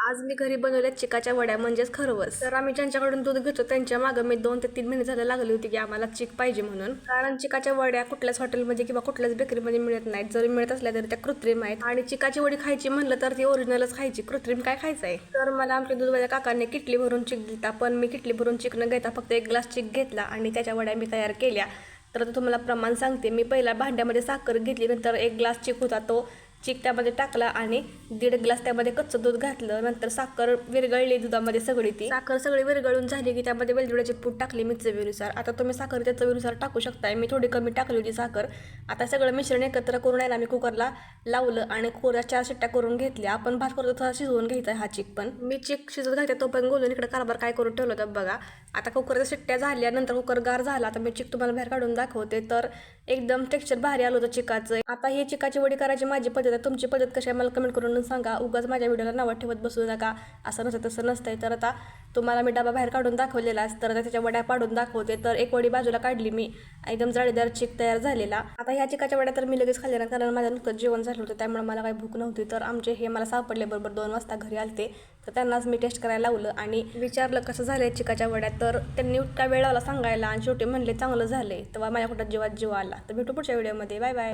आज मी घरी बनवल्या चिकाच्या वड्या म्हणजेच खरवस. तर आम्ही ज्यांच्याकडून दूध घेतो त्यांच्या मागे मी 2 ते 3 महिने झाले लागली होती की आम्हाला चिक पाहिजे म्हणून. कारण चिकाच्या वड्या कुठल्याच हॉटेलमध्ये किंवा कुठल्याच बेकरीमध्ये मिळत नाहीत. जरी मिळत असल्या तरी त्या कृत्रिम आहेत आणि चिकाची वडी खायची म्हणलं तर ती ओरिजिनलच खायची, कृत्रिम काय खायचं आहे. तर मला आमच्या दूधवाल्या काकांनी किटली भरून चिक दिला, पण मी किटली भरून चिक न घेता फक्त 1 ग्लास चिक घेतला आणि त्याच्या वड्या मी तयार केल्या. तर आता तुम्हाला प्रमाण सांगते. मी पहिला भांड्यामध्ये साखर घेतली, नंतर 1 ग्लास चिक होता तो चिक त्यामध्ये टाकला आणि 1.5 ग्लास त्यामध्ये कच्चं दूध घातलं. नंतर साखर विरघळली दुधामध्ये सगळी. ती साखर सगळी विरघळून झाली की त्यामध्ये वेलदोड्याची पूड टाकली मी चवीनुसार. आता तुम्ही साखर त्या चवीनुसार टाकू शकताय. मी थोडी कमी टाकली होती साखर. आता सगळं मिश्रण एकत्र करून आहे ना मी कुकरला लावलं आणि कुकरला 4 शिट्ट्या करून घेतल्या. आपण भात करतो तसा शिजवून घ्यायचा हा चिक. पण मी चिक शिजत घालते तो पण गोलून इकडे कारभार काय करून ठेवलं होतं बघा. आता कुकरच्या शिट्ट्या झाल्या, नंतर कुकर गार झाला. आता मी चिक तुम्हाला बाहेर काढून दाखवते. तर एकदम टेक्स्चर भारी आलं होतं चिकाचं. आता ही चिकाची वडी करायची माझी पद्धत आहे. तुमची पद्धत कशी आहे मला कमेंट करून सांगा. उगाच माझ्या व्हिडिओला नावं ठेवत बसू नका. असं नसतं तसं नसतंय. तर आता तुम्हाला मी डबा बाहेर काढून दाखवलेला, तर आता त्याच्या वड्या पाडून दाखवते. तर एक वडी बाजूला काढली मी, एकदम जाळीदार चिक तयार झालेला. आता ह्या चिकाच्या वड्या तर मी लगेच खाल्ल्या ना, कारण माझं नुकतंच जेवण झालं होतं त्यामुळे मला काही भूक नव्हती. तर आमचे हे मला सापडले बरोबर 2 वाजता घरी आलते. तर त्यांनाच मी टेस्ट करायला लावलं आणि विचारलं कसं झालंय चिकाच्या वड्या. तर त्यांनी इतका वेळ लावला सांगायला आणि शेवटी म्हणले चांगलं झालंय. तेव्हा माझ्या कुठं जीवात जीव आला. तर भेटू पुढच्या व्हिडिओमध्ये. Bye bye.